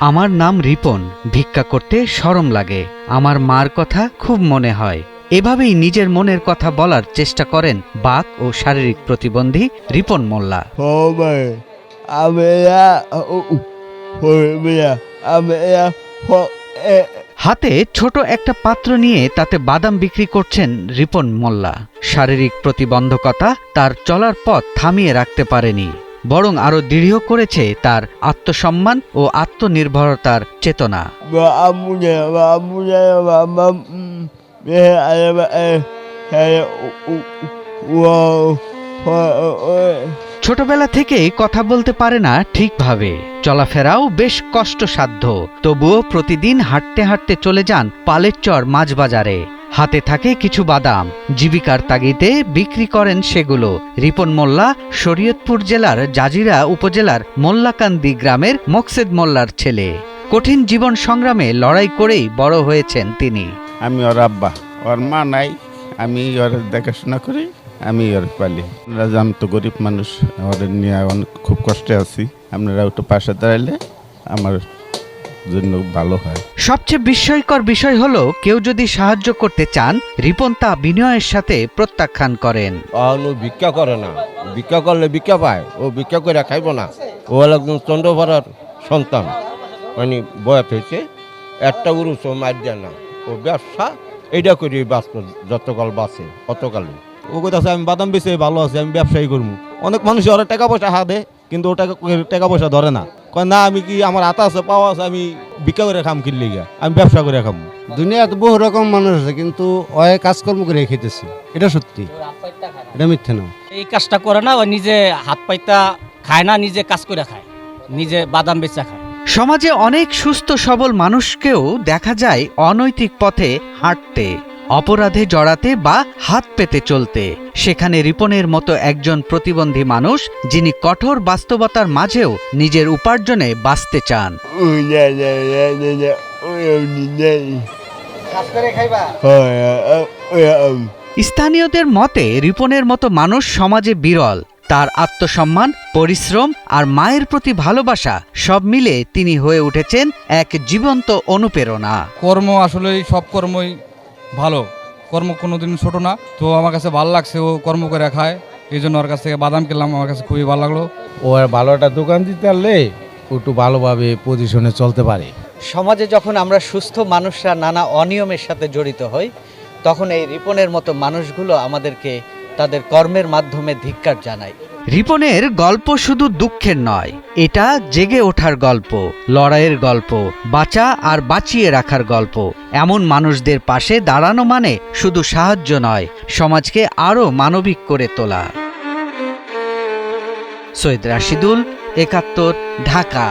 আমার নাম রিপন, ভিক্ষা করতে শরম লাগে, আমার মার কথা খুব মনে হয়। এভাবেই নিজের মনের কথা বলার চেষ্টা করেন বাক ও শারীরিক প্রতিবন্ধী রিপন মোল্লা। হাতে ছোট একটা পাত্র নিয়ে তাতে বাদাম বিক্রি করছেন রিপন মোল্লা। শারীরিক প্রতিবন্ধকতা তার চলার পথ থামিয়ে রাখতে পারেনি, বরং আরো দৃঢ় করেছে তার আত্মসম্মান ও আত্মনির্ভরতার চেতনা। ছোটবেলা থেকেই কথা বলতে পারে না ঠিকভাবে, চলাফেরাও বেশ কষ্টসাধ্য। তবুও প্রতিদিন হাঁটতে হাঁটতে চলে যান পালেরচর মাছ বাজারে। হাতে থাকে কিছু বাদাম, জীবিকার তাগিদে বিক্রি করেন সেগুলো। রিপন মোল্লা শরীয়তপুর জেলার জাজিরা উপজেলার মোল্লাকান্দি গ্রামের মকসেদ মোল্লার ছেলে। কঠিন জীবন সংগ্রামে লড়াই করেই বড় হয়েছেন তিনি। আমি ওর আব্বা, ওর মা নাই, আমি ওর দেখাশোনা করি, আমি ওর পালি। আমি তো গরিব মানুষ, ওদের নিয়ে অনেক খুব কষ্টে আছি। আপনারা একটু পাশে দাঁড়াইলে আমার জন্য ভালো হয়। সবচেয়ে বিস্ময়কর বিষয় হলো, কেউ যদি সাহায্য করতে চান, রিপন তা বিনয়ের সাথে প্রত্যাখ্যান করেন। ও ভিক্ষা করে না, ভিক্ষা করলে ভিক্ষা পায়, ও ভিক্ষা করে খাইব না। ও একজন চন্দ্রপাড়ার সন্তান, মানে বয়স হয়েছে, একটা উরুষ ও মার দেয় না। ও ব্যবসা এইটা করি বাঁচত, যতকাল বাঁচে অতকালে। ও কোথাছে আমি বাদাম বেচে ভালো আছে, আমি ব্যবসায়ী করবো। অনেক মানুষ ওরা টাকা পয়সা হাতে, কিন্তু ও টাকা পয়সা ধরে না। কয় না, আমি কি আমার হাত আছে পাওয়া আছে, আমি ভিক্ষা করে খাম, কিনলে গিয়া আমি ব্যবসা করে খাম। দুনিয়াতে বহু রকম মানুষ আছে, কিন্তু ওই কাজকর্ম করে খেতেছে, এটা সত্যি, এটা মিথ্যে না। এই কাজটা করে না, ও নিজে হাত পাইতা খায় না, নিজে কাজ করে খায়, নিজে বাদাম বেচা খায়। সমাজে অনেক সুস্থ সবল মানুষকেও দেখা যায় অনৈতিক পথে হাঁটতে, অপরাধে জড়াতে বা হাত পেতে চলতে। সেখানে রিপনের মতো একজন প্রতিবন্ধী মানুষ, যিনি কঠোর বাস্তবতার মাঝেও নিজের উপার্জনে বাঁচতে চান। স্থানীয়দের মতে রিপনের মতো মানুষ সমাজে বিরল। তার আত্মসম্মান, পরিশ্রম আর মায়ের প্রতি ভালোবাসা সব মিলে তিনি হয়ে উঠেছেন এক জীবন্ত অনুপ্রেরণা। কর্ম আসলে সব কর্মই ভালো, কর্ম কোনোদিন ছোট না। তো আমার কাছে ভালো লাগছে, ও কর্ম করে খায়, এই জন্য ওর কাছ থেকে বাদাম কিনলাম, আমার কাছে খুবই ভালো লাগলো। ও আর ভালো একটা দোকান দিতে পারলে একটু ভালোভাবে পজিশনে চলতে পারে। সমাজে যখন আমরা সুস্থ মানুষরা নানা অনিয়মের সাথে জড়িত হই, তখন এই রিপনের মতো মানুষগুলো আমাদেরকে তাদের কর্মের মাধ্যমে ধিক্কার জানায়। রিপনের গল্প শুধু দুঃখের নয়, এটা জেগে ওঠার গল্প, লড়াইয়ের গল্প, বাঁচা আর বাঁচিয়ে রাখার গল্প। এমন মানুষদের পাশে দাঁড়ানো মানে শুধু সাহায্য নয়, সমাজকে আরো মানবিক করে তোলা। সৈয়দ রাশিদুল, ৭১, ঢাকা।